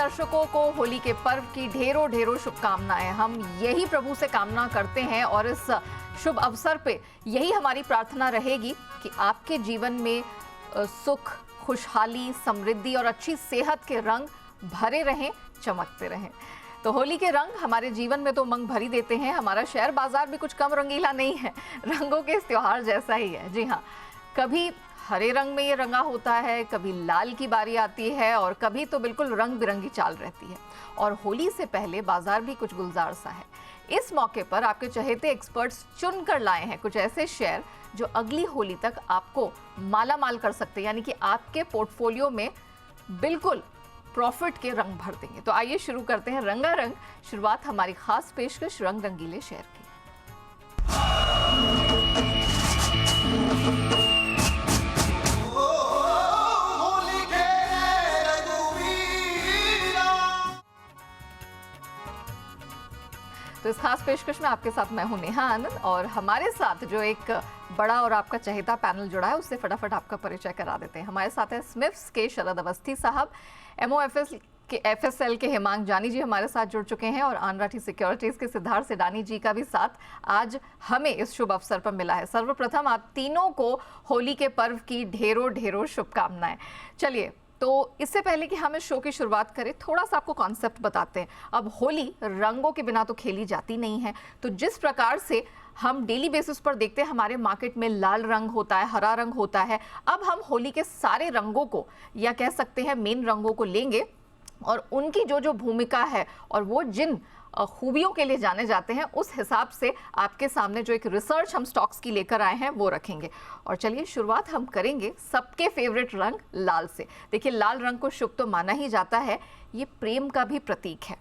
दर्शकों को होली के पर्व की ढेरों ढेरों शुभकामनाएं। हम यही प्रभु से कामना करते हैं और इस शुभ अवसर पे यही हमारी प्रार्थना रहेगी कि आपके जीवन में सुख, खुशहाली, समृद्धि और अच्छी सेहत के रंग भरे रहें, चमकते रहें। तो होली के रंग हमारे जीवन में तो उमंग भरी देते हैं। हमारा शहर बाजार भी कुछ कम रंगीला नहीं है, रंगों के इस त्योहार जैसा ही है। जी हाँ, कभी हरे रंग में ये रंगा होता है, कभी लाल की बारी आती है और कभी तो बिल्कुल रंग बिरंगी चाल रहती है। और होली से पहले बाजार भी कुछ गुलजार सा है। इस मौके पर आपके चहेते एक्सपर्ट्स चुन कर लाए हैं कुछ ऐसे शेयर जो अगली होली तक आपको माला माल कर सकते हैं, यानी कि आपके पोर्टफोलियो में बिल्कुल प्रॉफिट के रंग भर देंगे। तो आइए शुरू करते हैं रंगारंग। शुरुआत हमारी खास पेशकश रंग रंगीले शेयर की। तो इस खास पेशकश में आपके साथ मैं हूं नेहा आनंद और हमारे साथ जो एक बड़ा और आपका चहेता पैनल जुड़ा है उससे फटाफट आपका परिचय करा देते हैं। हमारे साथ है स्मिफ्स के शरद अवस्थी साहब, एफएसएल के हेमांग जानी जी हमारे साथ जुड़ चुके हैं और आनराठी सिक्योरिटीज के सिद्धार्थ सेडानी जी का भी साथ आज हमें इस शुभ अवसर पर मिला है। सर्वप्रथम आप तीनों को होली के पर्व की ढेरों ढेरों शुभकामनाएं। चलिए, तो इससे पहले कि हम इस शो की शुरुआत करें, थोड़ा सा आपको कॉन्सेप्ट बताते हैं। अब होली रंगों के बिना तो खेली जाती नहीं है, तो जिस प्रकार से हम डेली बेसिस पर देखते हैं हमारे मार्केट में लाल रंग होता है, हरा रंग होता है, अब हम होली के सारे रंगों को या कह सकते हैं मेन रंगों को लेंगे और उनकी जो जो भूमिका है और वो जिन खूबियों के लिए जाने जाते हैं उस हिसाब से आपके सामने जो एक रिसर्च हम स्टॉक्स की लेकर आए हैं वो रखेंगे। और चलिए शुरुआत हम करेंगे सबके फेवरेट रंग लाल से। देखिए, लाल रंग को शुभ तो माना ही जाता है, ये प्रेम का भी प्रतीक है।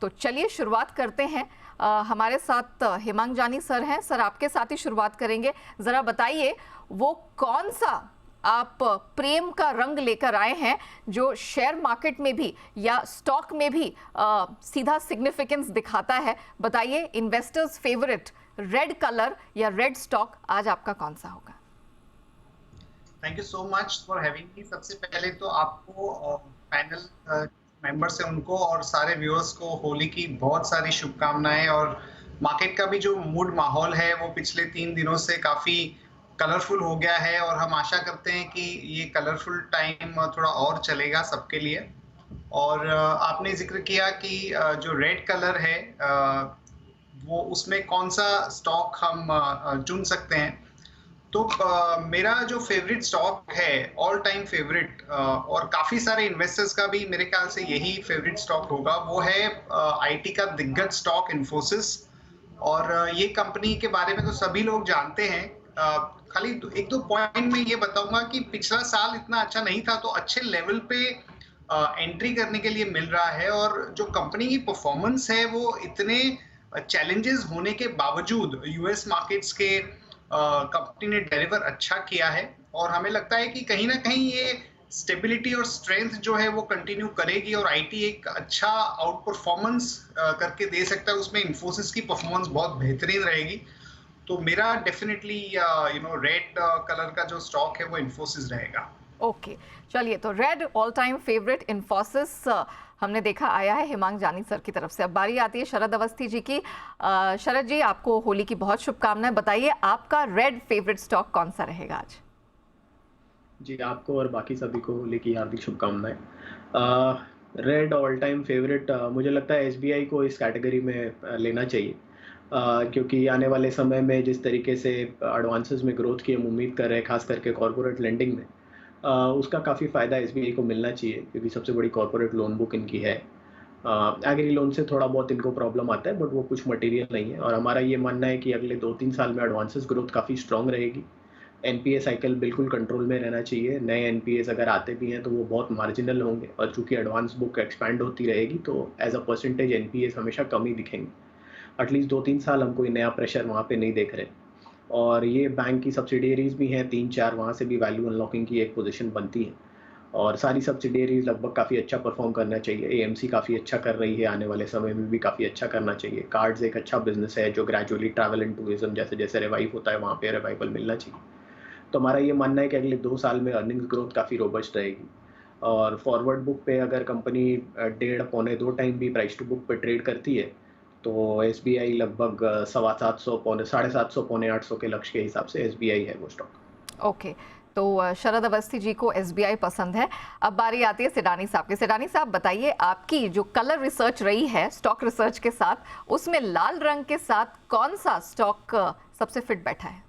तो चलिए शुरुआत करते हैं। हमारे साथ हेमांग जानी सर हैं। सर, आपके साथ ही शुरुआत करेंगे। ज़रा बताइए वो कौन सा आप प्रेम का रंग लेकर आए हैं जो शेयर मार्केट में भी या स्टॉक में भी सीधा सिग्निफिकेंस दिखाता है। बताइए, इन्वेस्टर्स फेवरेट रेड कलर या रेड स्टॉक आज आपका कौन सा होगा? Thank you so much for having me. सबसे पहले तो आपको पैनल मेंबर से उनको और सारे व्यूअर्स को होली की बहुत सारी शुभकामनाएं। और मार्केट का भी जो मूड माहौल है वो पिछले 3 दिनों से काफी कलरफुल हो गया है और हम आशा करते हैं कि ये कलरफुल टाइम थोड़ा और चलेगा सबके लिए। और आपने जिक्र किया कि जो रेड कलर है वो उसमें कौन सा स्टॉक हम चुन सकते हैं। तो मेरा जो फेवरेट स्टॉक है, ऑल टाइम फेवरेट, और काफी सारे इन्वेस्टर्स का भी मेरे ख्याल से यही फेवरेट स्टॉक होगा, वो है आईटी का दिग्गज स्टॉक इन्फोसिस। और ये कंपनी के बारे में तो सभी लोग जानते हैं। खाली एक दो पॉइंट में ये बताऊंगा कि पिछला साल इतना अच्छा नहीं था, तो अच्छे लेवल पे एंट्री करने के लिए मिल रहा है। और जो कंपनी की परफॉर्मेंस है वो इतने चैलेंजेस होने के बावजूद यूएस मार्केट्स के कंपनी ने डिलीवर अच्छा किया है। और हमें लगता है कि कहीं ना कहीं ये स्टेबिलिटी और स्ट्रेंथ जो है वो कंटिन्यू करेगी और आईटी एक अच्छा आउट परफॉर्मेंस करके दे सकता है। उसमें इन्फोसिस की परफॉर्मेंस बहुत बेहतरीन रहेगी। तो मेरा डेफिनेटली रेड कलर का जो स्टॉक है वो इन्फोसिस रहेगा। ओके, चलिए, तो read all time favourite Infosys हमने देखा आया है हेमांग जानी सर की तरफ से। अब बारी आती है शरद अवस्थी जी की। शरद जी, आपको होली की बहुत शुभकामनाएं। बताइए आपका रेड फेवरेट स्टॉक कौन सा रहेगा आज? जी, आपको और बाकी सभी को होली की हार्दिक शुभकामनाएं। रेड ऑल टाइम फेवरेट मुझे लगता है एसबीआई को इस कैटेगरी में लेना चाहिए, क्योंकि आने वाले समय में जिस तरीके से एडवांसेस में ग्रोथ की हम उम्मीद कर रहे हैं, खास करके कॉर्पोरेट लेंडिंग में, उसका काफ़ी फ़ायदा एसबीआई को मिलना चाहिए, क्योंकि सबसे बड़ी कॉर्पोरेट लोन बुक इनकी है। एग्री लोन से थोड़ा बहुत इनको प्रॉब्लम आता है, बट वो कुछ मटेरियल नहीं है। और हमारा ये मानना है कि अगले 2-3 साल में एडवांसेस ग्रोथ काफ़ी स्ट्रॉन्ग रहेगी। एनपीए साइकिल बिल्कुल कंट्रोल में रहना चाहिए। नए एनपीएस अगर आते भी हैं तो वो बहुत मार्जिनल होंगे, और चूंकि एडवांस बुक एक्सपैंड होती रहेगी तो एज अ परसेंटेज एनपीएस हमेशा कम ही दिखेंगे। एटलीस्ट 2-3 साल हम कोई नया प्रेशर वहाँ पे नहीं देख रहे। और ये बैंक की सब्सिडियरीज भी हैं 3-4, वहाँ से भी वैल्यू अनलॉकिंग की एक पोजीशन बनती है। और सारी सब्सिडियरीज लगभग काफ़ी अच्छा परफॉर्म करना चाहिए। एएमसी काफ़ी अच्छा कर रही है, आने वाले समय में भी काफ़ी अच्छा करना चाहिए। कार्ड्स एक अच्छा बिजनेस है जो ग्रेजुअली ट्रैवल एंड टूरिज्म जैसे जैसे रिवाइव होता है वहाँ पे रिवाइवल मिलना चाहिए। तो हमारा ये मानना है कि अगले 2 साल में अर्निंग्स ग्रोथ काफ़ी रोबस्ट रहेगी। और फॉरवर्ड बुक पे अगर कंपनी 1.5 पौने 2 टाइम भी प्राइस टू बुक पे ट्रेड करती है तो एसबीआई लगभग 750 पौने 750 पौने 800 के लक्ष्य के हिसाब से एसबीआई है वो स्टॉक। ओके, तो शरद अवस्थी जी को एसबीआई पसंद है। अब बारी आती है सिडानी साहब की। सिडानी साहब बताइए, आपकी जो कलर रिसर्च रही है स्टॉक रिसर्च के साथ, उसमें लाल रंग के साथ कौन सा स्टॉक सबसे फिट बैठा है?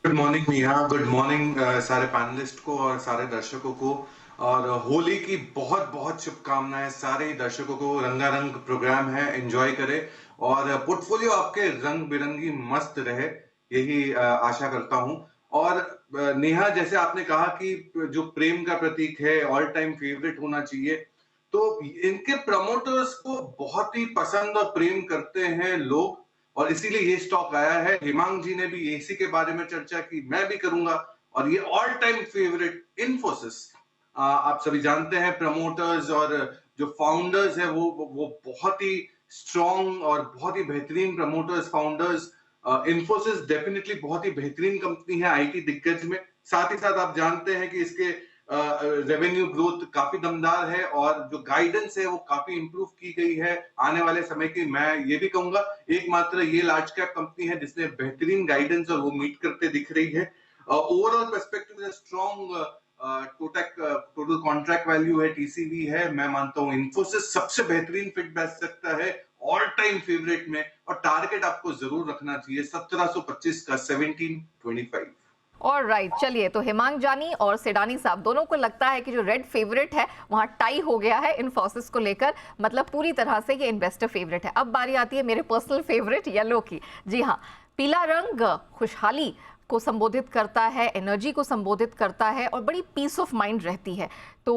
Good morning Neha, good morning सारे पैनलिस्ट को और सारे दर्शकों को, और होली की बहुत बहुत शुभकामनाएं सारे दर्शकों को। रंगारंग प्रोग्राम है, एंजॉय करें और पोर्टफोलियो आपके रंग बिरंगी मस्त रहे, यही आशा करता हूं। और नेहा, जैसे आपने कहा कि जो प्रेम का प्रतीक है, ऑल टाइम फेवरेट होना चाहिए, तो इनके प्रमोटर्स को बहुत ही पसंद और प्रेम करते हैं लोग, और इसीलिए ये स्टॉक आया है। हिमांग जी ने भी इसी के बारे में चर्चा की, मैं भी करूंगा। और ये ऑल टाइम फेवरेट इन्फोसिस, आप सभी जानते हैं प्रमोटर्स और जो फाउंडर्स है वो बहुत ही स्ट्रॉन्ग और बहुत ही बेहतरीन प्रमोटर्स, फाउंडर्स। इन्फोसिस डेफिनेटली बहुत ही बेहतरीन कंपनी है आईटी दिग्गज में। साथ ही साथ आप जानते हैं कि इसके रेवेन्यू ग्रोथ काफी दमदार है और जो गाइडेंस है वो काफी इंप्रूव की गई है आने वाले समय की। मैं ये भी कहूंगा एकमात्र ये लार्ज कैप कंपनी है जिसने बेहतरीन गाइडेंस और वो मीट करते दिख रही है। Overall perspective strong total contract value है, टीसीवी है। मैं मानता हूं इन्फोसिस सबसे बेहतरीन फिट बैठ सकता है ऑल टाइम फेवरेट में, और टारगेट आपको जरूर रखना चाहिए 1725 का 1725। और राइट, चलिए, तो हिमांग जानी और सिडानी साहब दोनों को लगता है कि जो रेड फेवरेट है वहां टाई हो गया है इन्फोसिस को लेकर, मतलब पूरी तरह से ये इन्वेस्टर फेवरेट है। अब बारी आती है मेरे पर्सनल फेवरेट येलो की। जी हाँ, पीला रंग खुशहाली को संबोधित करता है, एनर्जी को संबोधित करता है और बड़ी पीस ऑफ माइंड रहती है। तो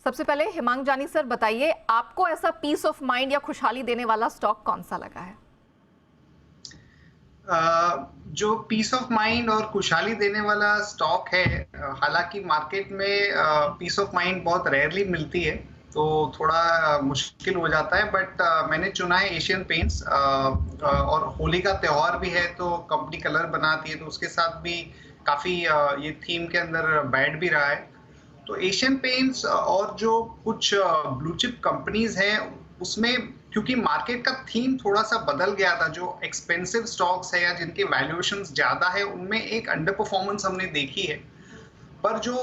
सबसे पहले हिमांग जानी सर बताइए, आपको ऐसा पीस ऑफ माइंड या खुशहाली देने वाला स्टॉक कौन सा लगा है? जो पीस ऑफ माइंड और खुशहाली देने वाला स्टॉक है, हालांकि मार्केट में पीस ऑफ माइंड बहुत रेयरली मिलती है तो थोड़ा मुश्किल हो जाता है, बट मैंने चुना है एशियन पेंट्स। और होली का त्योहार भी है तो कंपनी कलर बनाती है तो उसके साथ भी काफी ये थीम के अंदर बैठ भी रहा है। तो एशियन पेंट्स और जो कुछ ब्लू चिप कंपनीज हैं उसमें, क्योंकि मार्केट का थीम थोड़ा सा बदल गया था, जो एक्सपेंसिव स्टॉक्स है या जिनके वैल्यूएशंस ज्यादा है उनमें एक अंडर परफॉर्मेंस हमने देखी है। पर जो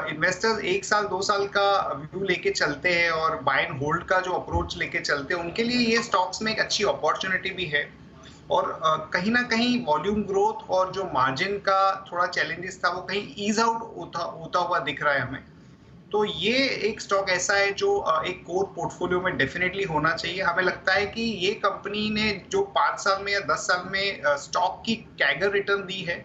इन्वेस्टर्स 1 साल 2 साल का व्यू लेके चलते हैं और बाय एंड होल्ड का जो अप्रोच लेके चलते हैं, उनके लिए ये स्टॉक्स में एक अच्छी अपॉर्चुनिटी भी है। और कहीं ना कहीं वॉल्यूम ग्रोथ और जो मार्जिन का थोड़ा चैलेंजेस था वो कहीं ईज आउट होता हुआ दिख रहा है हमें। तो ये एक स्टॉक ऐसा है जो एक कोर पोर्टफोलियो में डेफिनेटली होना चाहिए। हमें लगता है कि ये कंपनी ने जो 5 साल में या 10 साल में स्टॉक की कैगर रिटर्न दी है,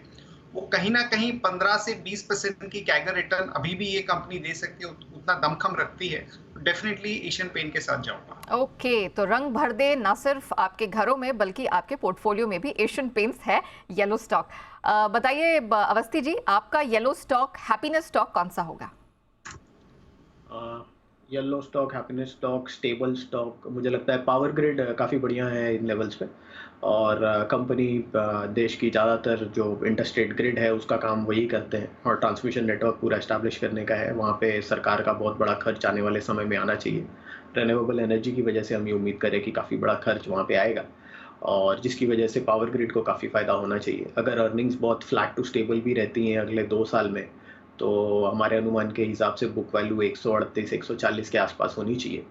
वो कहीं ना कहीं 15 से 20% की कैगर रिटर्न अभी भी ये कंपनी दे सकती है, उतना दमखम रखती है। तो डेफिनेटली एशियन पेंट के साथ जाऊंगा। ओके, तो रंग भर दे ना सिर्फ आपके घरों में बल्कि आपके पोर्टफोलियो में भी एशियन पेंट्स है येलो स्टॉक। बताइए अवस्थी जी, आपका येलो स्टॉक, हैप्पीनेस स्टॉक कौन सा होगा? Yellow stock, happiness stock, stable stock, मुझे लगता है पावर ग्रिड काफ़ी बढ़िया है इन लेवल्स पे। और कंपनी देश की ज़्यादातर जो इंटरस्टेट ग्रिड है उसका काम वही करते हैं और ट्रांसमिशन नेटवर्क पूरा एस्टैब्लिश करने का है। वहाँ पे सरकार का बहुत बड़ा खर्च आने वाले समय में आना चाहिए। रिन्यूएबल एनर्जी की वजह से हम ये उम्मीद करें कि काफ़ी बड़ा खर्च वहाँ पे आएगा और जिसकी वजह से पावर ग्रिड को काफ़ी फ़ायदा होना चाहिए। अगर अर्निंग्स बहुत फ्लैट टू स्टेबल भी रहती हैं अगले 2 साल में, तो हमारे अनुमान के हिसाब से बुक वैल्यू 138-140 के आसपास होनी चाहिए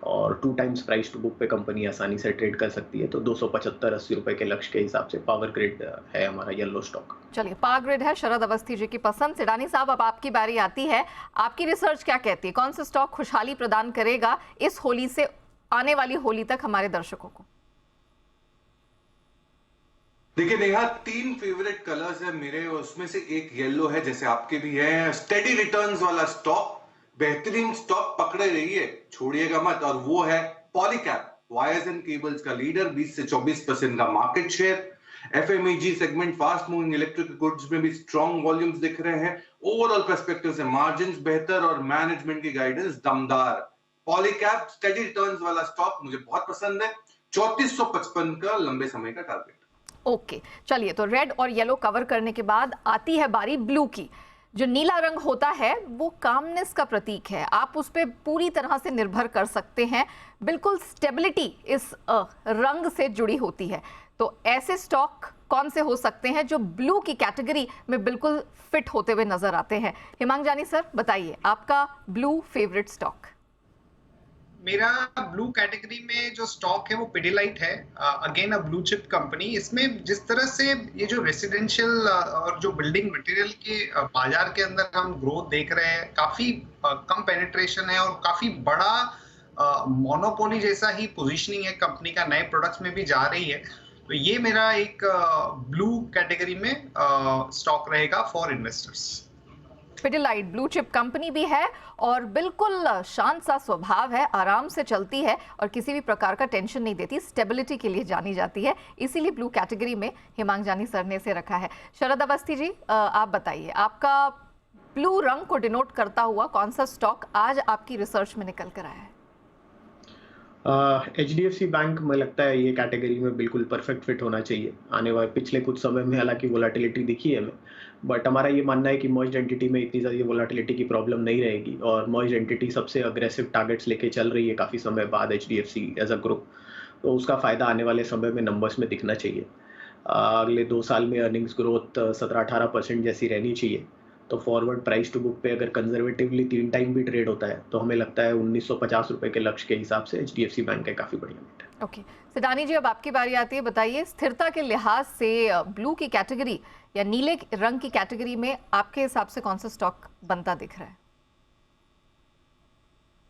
और 2 टाइम्स प्राइस टू बुक पे कंपनी आसानी से ट्रेड कर सकती है। तो 275-80 रुपए के लक्ष्य के हिसाब से पावर ग्रिड है हमारा येलो स्टॉक। चलिए, पावर ग्रिड है शरद अवस्थी जी की पसंद। सिडानी साहब, अब आपकी बारी आती है। आपकी रिसर्च क्या कहती है, कौन सा स्टॉक खुशहाली प्रदान करेगा इस होली से आने वाली होली तक हमारे दर्शकों को? देखिए नेहा, 3 फेवरेट कलर्स है मेरे, उसमें से एक येलो है जैसे आपके भी है। स्टेडी रिटर्न्स वाला स्टॉक, बेहतरीन स्टॉक, पकड़े रहिए, छोड़िएगा मत, और वो है पॉलीकैब, वायर्स एंड केबल्स का लीडर, 20 से 24% का market share. FMEG segment, fast moving electric goods में भी स्ट्रॉन्ग वॉल्यूम्स दिख रहे हैं। ओवरऑल पर्सपेक्टिव से मार्जिन बेहतर और मैनेजमेंट की गाइडेंस दमदार। पॉलीकैब स्टेडी रिटर्न्स वाला स्टॉक मुझे बहुत पसंद है। 3455 का लंबे समय का टारगेट। ओके, चलिए, तो रेड और येलो कवर करने के बाद आती है बारी ब्लू की। जो नीला रंग होता है वो कामनेस का प्रतीक है, आप उस पर पूरी तरह से निर्भर कर सकते हैं, बिल्कुल स्टेबिलिटी इस रंग से जुड़ी होती है। तो ऐसे स्टॉक कौन से हो सकते हैं जो ब्लू की कैटेगरी में बिल्कुल फिट होते हुए नजर आते हैं? हिमांग जानी सर, बताइए आपका ब्लू फेवरेट स्टॉक। मेरा ब्लू कैटेगरी में जो स्टॉक है वो पिडिलाइट है, again a blue chip company. इसमें जिस तरह से ये जो रेसिडेंशियल और जो बिल्डिंग मटेरियल के बाजार के अंदर हम ग्रोथ देख रहे हैं, काफी कम पेनिट्रेशन है और काफी बड़ा मोनोपोली जैसा ही पोजीशनिंग है कंपनी का, नए प्रोडक्ट्स में भी जा रही है। तो ये मेरा एक ब्लू कैटेगरी में स्टॉक रहेगा for investors. Pidilite blue chip company भी है और बिल्कुल शांत सा स्वभाव है, आराम से चलती है और किसी भी प्रकार का टेंशन नहीं देती, स्टेबिलिटी के लिए जानी जाती है, इसीलिए ब्लू कैटेगरी में हिमांग जानी सर ने इसे रखा है। शरद अवस्थी जी, आप बताइए आपका ब्लू रंग को डिनोट करता हुआ कौन सा स्टॉक आज आपकी रिसर्च में निकल कर आया है? HDFC बैंक में लगता है ये कैटेगरी में बिल्कुल परफेक्ट फिट होना चाहिए। आने वाले पिछले कुछ समय में हालांकि वोलेटिलिटी दिखी है हमें, बट हमारा ये मानना है कि मर्ज्ड एंटिटी में इतनी ज़्यादा वोलेटिलिटी की प्रॉब्लम नहीं रहेगी और मर्ज्ड एंटिटी सबसे अग्रेसिव टारगेट्स लेके चल रही है काफ़ी समय बाद HDFC एज अ ग्रुप, तो उसका फ़ायदा आने वाले समय में नंबर्स में दिखना चाहिए। अगले 2 साल में अर्निंग्स ग्रोथ 17-18% जैसी रहनी चाहिए। तो फॉरवर्ड प्राइस टू बुक पे अगर कंजर्वेटिवली 3 टाइम भी ट्रेड होता है तो हमें लगता है 1950 रुपए के लक्ष्य के हिसाब से HDFC बैंक है काफ़ी बढ़िया बेट है। ओके सिडानी जी, अब आपकी बारी आती है। बताइए स्थिरता के लिहाज से ब्लू की कैटेगरी या नीले रंग की कैटेगरी में आपके हिसाब से कौन सा स्टॉक बनता दिख रहा है?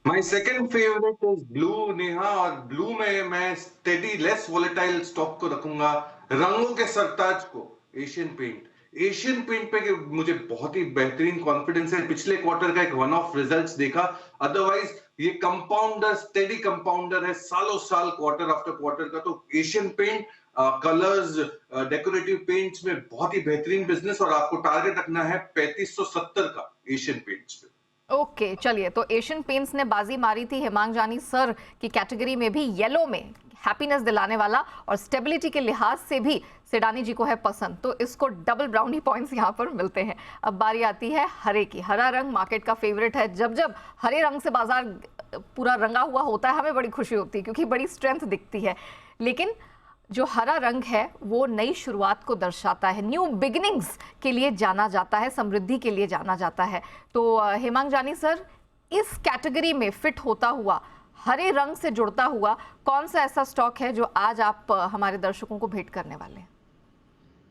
My second favourite is blue Neha, और ब्लू में मैं स्टेडी लेस वोलेटाइल स्टॉक को रखूंगा, रंगों के सरताज को, एशियन पेंट। एशियन पेंट पे मुझे बहुत ही बेहतरीन कॉन्फिडेंस है, पिछले क्वार्टर का एक वन ऑफ रिजल्ट्स देखा, अदरवाइज ये कंपाउंडर, स्टेडी कंपाउंडर है सालों साल, क्वार्टर आफ्टर क्वार्टर का। तो Asian paint colours, decorative paints में बहुत ही बेहतरीन बिजनेस, और आपको टारगेट रखना है 3570 का एशियन पेंट्स पे। ओके चलिए, तो एशियन पेंट्स ने बाजी मारी थी हिमांग जानी सर की कैटेगरी में भी, येलो में हैप्पीनेस दिलाने वाला और स्टेबिलिटी के लिहाज से भी सिडानी जी को है पसंद, तो इसको डबल ब्राउनी पॉइंट्स यहाँ पर मिलते हैं। अब बारी आती है हरे की। हरा रंग मार्केट का फेवरेट है, जब जब हरे रंग से बाजार पूरा रंगा हुआ होता है हमें बड़ी खुशी होती है क्योंकि बड़ी स्ट्रेंथ दिखती है। लेकिन जो हरा रंग है वो नई शुरुआत को दर्शाता है, न्यू बिगिनिंग्स के लिए जाना जाता है, समृद्धि के लिए जाना जाता है। तो हिमांग जानी सर, इस कैटेगरी में फिट होता हुआ, हरे रंग से जुड़ता हुआ कौन सा ऐसा स्टॉक है जो आज आप हमारे दर्शकों को भेंट करने वाले हैं?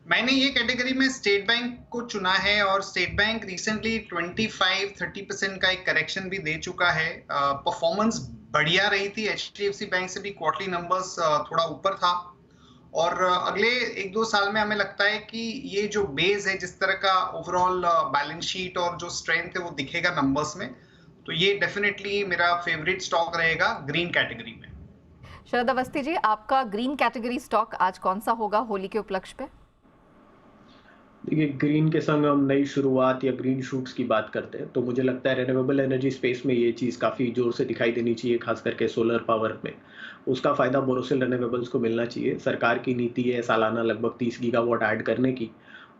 मैंने ये कैटेगरी में स्टेट बैंक को चुना है और स्टेट बैंक रिसेंटली 25-30% का एक करेक्शन भी दे चुका है। परफॉर्मेंस बढ़िया रही थी, HDFC बैंक से भी क्वार्टरली नंबर्स थोड़ा ऊपर था, और अगले 1-2 साल में हमें लगता है कि ये जो बेस है, जिस तरह का ओवरऑल बैलेंस शीट और जो स्ट्रेंथ है वो दिखेगा नंबर्स में, तो ये डेफिनेटली मेरा फेवरेट स्टॉक रहेगा ग्रीन कैटेगरी में। शरद अवस्थी जी, आपका ग्रीन कैटेगरी स्टॉक आज कौन सा होगा होली के उपलक्ष्य पे? देखिए, ग्रीन के संग हम नई शुरुआत या ग्रीन शूट्स की बात करते हैं तो मुझे लगता है रिन्यूएबल एनर्जी स्पेस में ये चीज़ काफ़ी जोर से दिखाई देनी चाहिए, खास करके सोलर पावर में। उसका फ़ायदा बोरोसिल रिन्यूएबल्स को मिलना चाहिए। सरकार की नीति है सालाना लगभग 30 गीगावाट ऐड करने की,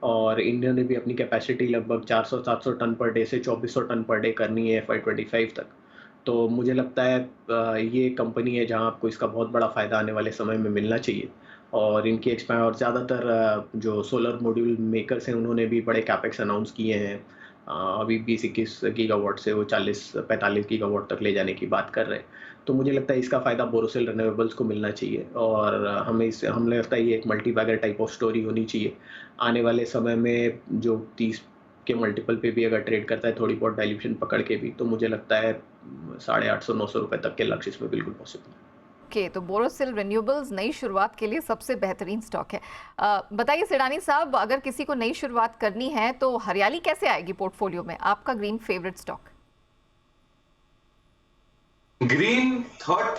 और इंडिया ने भी अपनी कैपेसिटी लगभग 400-700 टन पर डे से 2400 टन पर डे करनी है FY25 तक। तो मुझे लगता है ये कंपनी है जहां आपको इसका बहुत बड़ा फ़ायदा आने वाले समय में मिलना चाहिए, और इनकी एक्सपैंड, और ज़्यादातर जो सोलर मॉड्यूल मेकर्स हैं उन्होंने भी बड़े कैपेक्स अनाउंस किए हैं। अभी 20-21 गीगावाट से वो 40-45 गीगावाट तक ले जाने की बात कर रहे हैं। तो मुझे लगता है इसका फ़ायदा बोरोसिल रिन्यूएबल्स को मिलना चाहिए, और हमें लगता है ये एक multibagger type of story होनी चाहिए। आने वाले समय में जो 30 के मल्टीपल पे भी अगर ट्रेड करता है, थोड़ी बहुत डाइल्यूशन पकड़ के भी, तो मुझे लगता है 850-900 रुपए तक के लक्ष्य इसमें बिल्कुल पॉसिबल है। ओके, तो बोरोसिल रिन्यूएबल्स नई शुरुआत के लिए सबसे बेहतरीन स्टॉक है। बताइए सिडानी साहब, अगर किसी को नई शुरुआत करनी है तो हरियाली कैसे आएगी पोर्टफोलियो में? आपका green favourite stock? Green third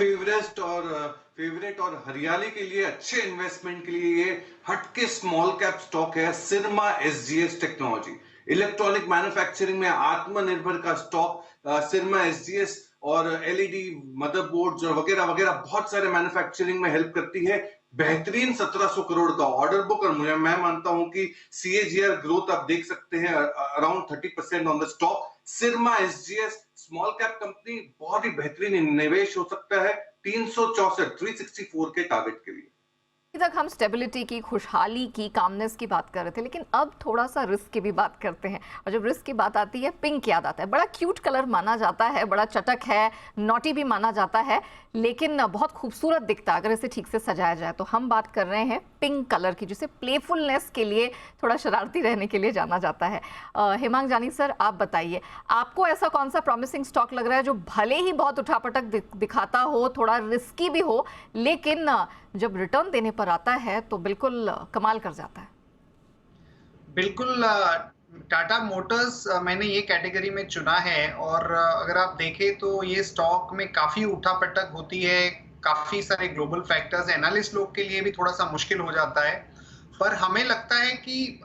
favourite और हरियाली के लिए, अच्छे इन्वेस्टमेंट के लिए ये हटके स्मॉल कैप स्टॉक है सिरमा SGS टेक्नोलॉजी। इलेक्ट्रॉनिक मैन्युफैक्चरिंग में आत्मनिर्भर का स्टॉक सिरमा SGS, और LED मदरबोर्ड्स और वगैरह वगैरह बहुत सारे मैन्युफैक्चरिंग में हेल्प करती है। बेहतरीन 1700 करोड़ का ऑर्डर बुक, और मैं मानता हूं कि CAGR ग्रोथ आप देख सकते हैं around 30% on the stock. Syrma SGS small cap company, बहुत ही बेहतरीन निवेश हो सकता है 364 के टारगेट के लिए। अभी तक हम स्टेबिलिटी की, खुशहाली की, कामनेस की बात कर रहे थे, लेकिन अब थोड़ा सा रिस्क की भी बात करते हैं। और जब रिस्क की बात आती है, पिंक याद आता है। बड़ा क्यूट कलर माना जाता है, बड़ा चटक है, नॉटी भी माना जाता है, लेकिन बहुत खूबसूरत दिखता है अगर इसे ठीक से सजाया जाए। तो हम बात कर रहे हैं पिंक कलर की, जिसे प्लेफुलनेस के लिए, थोड़ा शरारती रहने के लिए जाना जाता है। हेमांग जानी सर, आप बताइए, आपको ऐसा कौन सा प्रॉमिसिंग स्टॉक लग रहा है जो भले ही बहुत उठापटक दिखाता हो, थोड़ा रिस्की भी हो, लेकिन जब रिटर्न देने पर आता है तो बिल्कुल कमाल कर जाता है? बिल्कुल, टाटा मोटर्स मैंने ये कैटेगरी में चुना है, और अगर आप देखें तो ये स्टॉक में काफी उठापटक होती है, काफी सारे ग्लोबल फैक्टर्स, एनालिस्ट लोग के लिए भी थोड़ा सा मुश्किल हो जाता है। पर हमें लगता है कि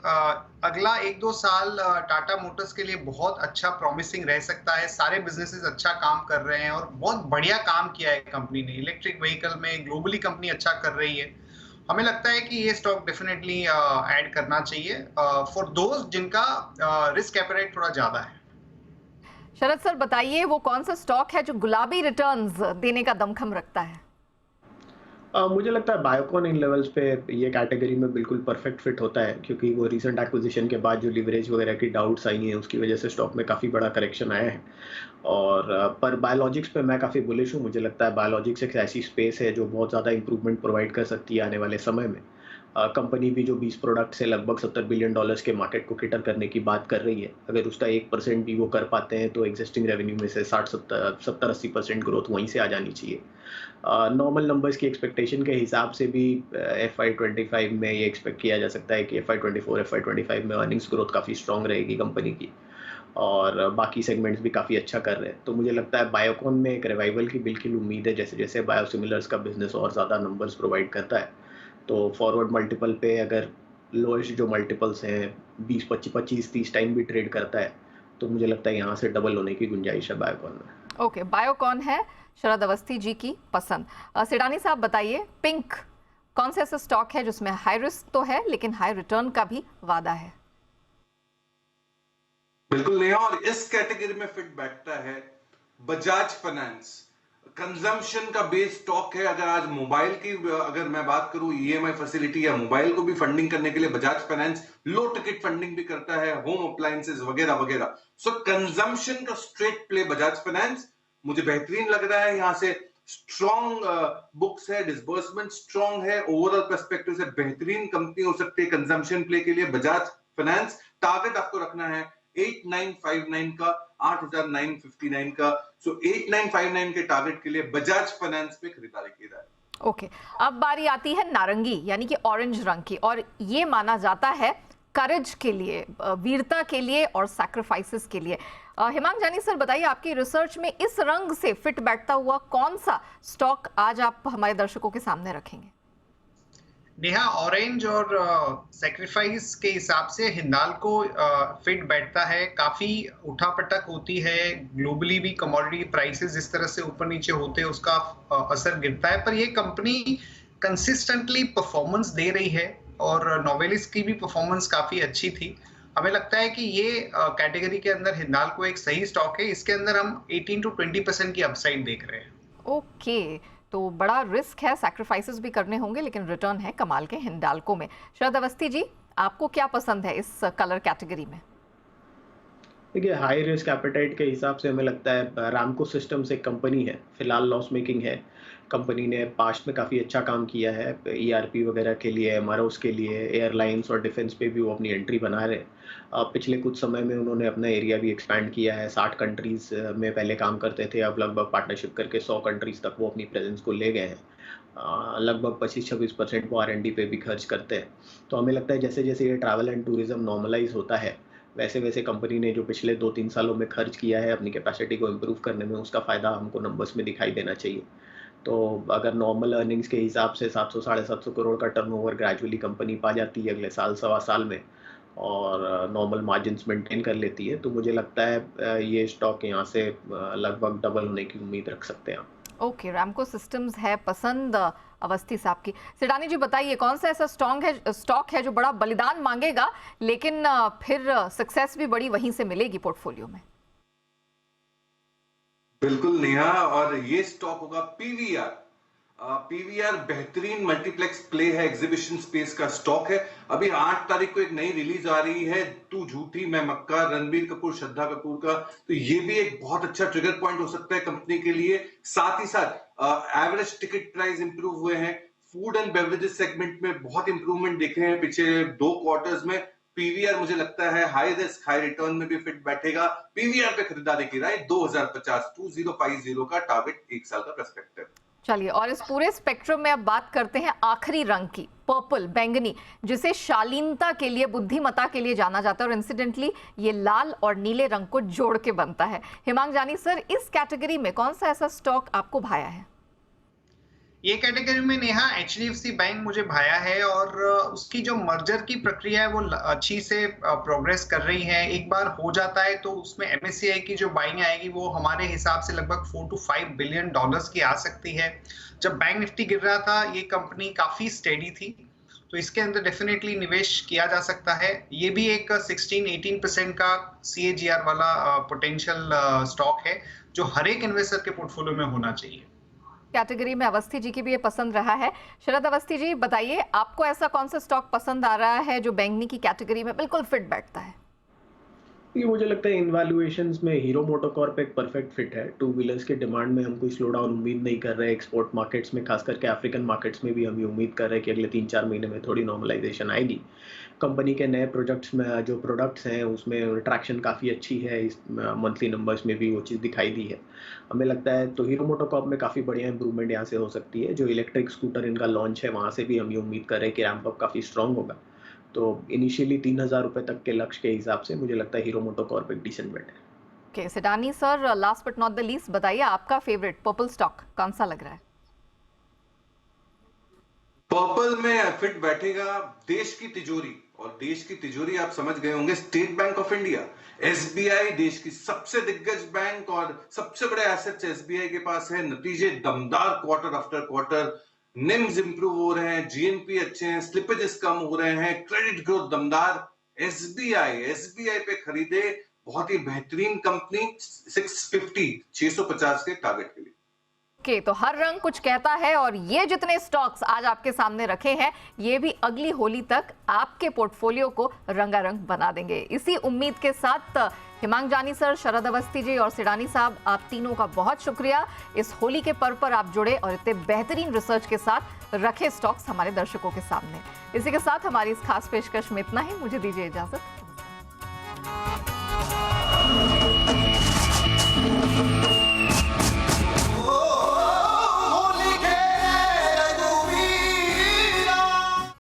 अगला 1-2 साल टाटा मोटर्स के लिए बहुत अच्छा प्रॉमिसिंग रह सकता है। सारे बिजनेसेस अच्छा काम कर रहे हैं और बहुत बढ़िया काम किया है कंपनी ने। इलेक्ट्रिक व्हीकल में ग्लोबली कंपनी अच्छा कर रही है। हमें लगता है कि ये स्टॉक डेफिनेटली ऐड करना चाहिए फॉर दोस्त जिनका रिस्क एपेटाइट थोड़ा ज्यादा है। शरद सर बताइए, वो कौन सा स्टॉक है जो गुलाबी रिटर्न्स देने का दमखम रखता है? मुझे लगता है बायोकॉन इन लेवल्स पे ये कैटेगरी में बिल्कुल परफेक्ट फिट होता है, क्योंकि वो रीसेंट एक्विजिशन के बाद जो लिवरेज वगैरह की डाउट्स आई हैं उसकी वजह से स्टॉक में काफ़ी बड़ा करेक्शन आया है। और पर बायोलॉजिक्स पे मैं काफ़ी बुलिश हूँ। मुझे लगता है बायोलॉजिक्स एक ऐसी स्पेस है जो बहुत ज़्यादा इंप्रूवमेंट प्रोवाइड कर सकती है आने वाले समय में। कंपनी भी जो 20 प्रोडक्ट से लगभग $70 बिलियन के मार्केट को कैटर करने की बात कर रही है। अगर उसका 1% भी वो कर पाते हैं तो एग्जिस्टिंग रेवेन्यू में से 70-80% ग्रोथ वहीं से आ जानी चाहिए। नॉर्मल नंबर्स की एक्सपेक्टेशन के हिसाब से भी FY25 में ये एक्सपेक्ट किया जा सकता है कि FY24 FY25 में अर्निंग्स ग्रोथ काफ़ी स्ट्रॉन्ग रहेगी कंपनी की, और बाकी सेगमेंट्स भी काफ़ी अच्छा कर रहे हैं। तो मुझे लगता है बायोकॉन में एक रिवाइवल की बिल्कुल उम्मीद है। जैसे जैसे बायोसिमिलर्स का बिजनेस और ज़्यादा नंबर्स प्रोवाइड करता है, तो फॉरवर्ड मल्टीपल पे अगर लोएस्ट जो मल्टीपल्स हैं 20-25-30 टाइम भी ट्रेड करता है, तो मुझे लगता है यहाँ से डबल होने की गुंजाइश है बायोकॉन में। ओके, बायोकॉन है शरद अवस्थी जी की पसंद। सिडानी साहब बताइए, पिंक कौन सा ऐसा स्टॉक है जिसमें हाई रिस्क तो है लेकिन हाई रिटर्न का भी वादा है? बिल्कुल नेहा, और इस कैटेगरी में फिट बैठता है बजाज फाइनेंस। कंजम्पशन का बेस स्टॉक है। अगर आज मोबाइल की अगर मैं बात करूं, EMI फैसिलिटी या मोबाइल को भी फंडिंग करने के लिए बजाज फाइनेंस लो टिकट फंडिंग भी करता है, होम अप्लायंसेस वगैरह वगैरह। सो कंजम्पशन का स्ट्रेट प्ले बजाज फाइनेंस मुझे बेहतरीन लग रहा है। यहां से स्ट्रॉन्ग बुक्स है, डिसबर्समेंट स्ट्रॉन्ग है, ओवरऑल पर्सपेक्टिव से बेहतरीन कंपनी हो सकती है कंजम्पशन प्ले के लिए बजाज फाइनेंस। टारगेट आपको रखना है 8959 का, 8959 का। सो 8959 के टारगेट के लिए बजाज फाइनेंस पे खरीदारी की जाए। ओके, अब बारी आती है नारंगी यानी कि ऑरेंज रंग की, और ये माना जाता है करेज के लिए, वीरता के लिए और सैक्रिफाइसेस के लिए। हेमांग जानी सर बताइए, आपकी रिसर्च में इस रंग से फिट बैठता हुआ कौन सा स्टॉक आज आप हमारे दर्शकों के सामने रखेंगे? नेहा, ऑरेंज और सैक्रिफाइस के हिसाब से हिंडाल्को फिट बैठता है। काफी उठापटक होती है, ग्लोबली भी कमोडिटी प्राइसेस जिस तरह से ऊपर नीचे होते हैं उसका असर गिरता है, पर ये कंपनी कंसिस्टेंटली परफॉर्मेंस दे रही है, और नोवेलिस की भी परफॉर्मेंस काफी अच्छी थी। हमें लगता है कि ये कैटेगरी के अंदर हिंडाल्को एक सही स्टॉक है। इसके अंदर हम 18-20% की अपसाइड देख रहे हैं। ओके, तो बड़ा रिस्क है, सैक्रिफाइसेस भी करने होंगे, लेकिन रिटर्न है कमाल के हिंडाल्को में। शरद अवस्थी जी, आपको क्या पसंद है इस कलर कैटेगरी में? देखिए, हाई रिस्क एपेटाइट के हिसाब से हमें लगता है रामको सिस्टम्स एक कंपनी है, फिलहाल लॉस मेकिंग है। कंपनी ने पास्ट में काफ़ी अच्छा काम किया है, ERP वगैरह के लिए, MROs के लिए, एयरलाइंस और डिफेंस पे भी वो अपनी एंट्री बना रहे हैं। पिछले कुछ समय में उन्होंने अपना एरिया भी एक्सपैंड किया है। 60 कंट्रीज में पहले काम करते थे, अब लगभग पार्टनरशिप करके 100 कंट्रीज तक वो अपनी प्रेजेंस को ले गए हैं। लगभग 25-26% वो R&D पे भी खर्च करते हैं। तो हमें लगता है जैसे जैसे ये ट्रैवल एंड टूरिज्म नॉर्मलाइज होता है, वैसे वैसे कंपनी ने जो पिछले 2-3 सालों में खर्च किया है अपनी कैपेसिटी को इम्प्रूव करने में, उसका फ़ायदा हमको नंबर्स में दिखाई देना चाहिए। तो अगर नॉर्मल अर्निंग्स के हिसाब से 700-750 करोड़ का टर्नओवर ग्रेजुअली कंपनी पा जाती है अगले साल सवा साल में, और नॉर्मल मार्जिन्स मेंटेन कर लेती है, तो मुझे लगता है ये स्टॉक यहाँ से लगभग डबल होने की उम्मीद रख सकते हैं आप। ओके, रैमको सिस्टम्स है पसंद अवस्थी साहब की। सिडानी जी बताइए, कौन सा ऐसा स्टॉक है जो बड़ा बलिदान मांगेगा लेकिन फिर सक्सेस भी बड़ी वहीं से मिलेगी पोर्टफोलियो में? बिल्कुल नेहा, और ये स्टॉक होगा पीवीआर। पीवीआर बेहतरीन मल्टीप्लेक्स प्ले है, एग्जीबिशन स्पेस का स्टॉक है। अभी 8 तारीख को एक नई रिलीज आ रही है, तू झूठी मैं मक्का, रणबीर कपूर श्रद्धा कपूर का। तो ये भी एक बहुत अच्छा ट्रिगर पॉइंट हो सकता है कंपनी के लिए। साथ ही साथ एवरेज टिकट प्राइस इंप्रूव हुए हैं। फूड एंड बेवरेजेस सेगमेंट में बहुत इंप्रूवमेंट देखे हैं पिछले 2 क्वार्टर्स में। पीवीआर मुझे लगता है हाई रिस्क हाई रिटर्न में भी फिट बैठेगा। पीवीआर पे खरीदारी की राय 2050 2050 का टारगेट, 1 साल का पर्सपेक्टिव। चलिए, और इस पूरे स्पेक्ट्रम में अब बात करते हैं आखिरी रंग की, पर्पल, बैंगनी, जिसे शालीनता के लिए, बुद्धिमता के लिए जाना जाता है और इंसिडेंटली ये लाल और नीले रंग को जोड़ के बनता है। हिमांग जानी सर, इस कैटेगरी में कौन सा ऐसा स्टॉक आपको भाया है? ये कैटेगरी में नेहा HDFC बैंक मुझे भाया है, और उसकी जो मर्जर की प्रक्रिया है वो अच्छी से प्रोग्रेस कर रही है। एक बार हो जाता है तो उसमें MSCI की जो बाइंग आएगी वो हमारे हिसाब से लगभग $4 to $5 बिलियन की आ सकती है। जब बैंक निफ्टी गिर रहा था ये कंपनी काफी स्टेडी थी, तो इसके अंदर डेफिनेटली निवेश किया जा सकता है। ये भी एक 16-18% का CAGR वाला पोटेंशियल स्टॉक है जो हर एक इन्वेस्टर के पोर्टफोलियो में होना चाहिए। कैटेगरी में अवस्थी जी की भी ये पसंद रहा है। शरद अवस्थी जी बताइए, आपको ऐसा कौन सा स्टॉक पसंद आ रहा है जो बैंगनी की कैटेगरी में बिल्कुल फिट बैठता है? ये मुझे लगता है इन वैल्यूएशंस में हीरो मोटोकॉर्प एक परफेक्ट फिट है। 2 व्हीलर्स के डिमांड में हम कोई स्लो डाउन उम्मीद नहीं कर रहे। एक्सपोर्ट मार्केट्स में, खास करके अफ्रीकन मार्केट्स में भी हम ये उम्मीद कर रहे हैं कि अगले 3-4 महीने में थोड़ी नॉर्मलाइजेशन आएगी। कंपनी के नए प्रोजेक्ट्स में जो प्रोडक्ट्स हैं उसमें ट्रैक्शन काफ़ी अच्छी है। इस मंथली नंबर्स में भी वो चीज़ दिखाई दी है। हमें लगता है तो हीरो मोटोकॉर्प में काफ़ी बढ़िया इंप्रूवमेंट यहाँ से हो सकती है। जो इलेक्ट्रिक स्कूटर इनका लॉन्च है वहाँ से भी हम ये उम्मीद कर रहे हैं कि रैंप अप काफ़ी स्ट्रॉन्ग होगा। तो इनिशियली 3000 रुपए तक के लक्ष्य के हिसाब से मुझे लगता है हीरो मोटोकॉर्प एक डिसेंट बेट है। ओके, सिडानी sir, last but not the least बताइए, आपका फेवरेट पर्पल स्टॉक कौन सा लग रहा है? पर्पल में फिट बैठेगा देश की तिजोरी, और देश की तिजोरी आप समझ गए होंगे, state bank of India. SBI देश की सबसे दिग्गज बैंक और सबसे बड़े एसेट्स SBI के पास है। नतीजे दमदार quarter after quarter, NIMS improve हो रहे हैं, GNP अच्छे हैं, स्लिपेजेस कम हो रहे हैं, क्रेडिट ग्रोथ दमदार। SBI पे खरीदे, बहुत ही बेहतरीन कंपनी, 650 के टारगेट के लिए। ओके, तो हर रंग कुछ कहता है और ये जितने स्टॉक्स आज आपके सामने रखे हैं ये भी अगली होली तक आपके पोर्टफोलियो को रंगारंग बना देंगे। इसी उम्मीद के साथ हिमांग जानी सर, शरद अवस्थी जी और सिडानी साहब, आप तीनों का बहुत शुक्रिया। इस होली के पर्व पर आप जुड़े और इतने बेहतरीन रिसर्च के साथ रखे स्टॉक्स हमारे दर्शकों के सामने। इसी के साथ हमारी इस खास पेशकश में इतना ही। मुझे दीजिए इजाजत।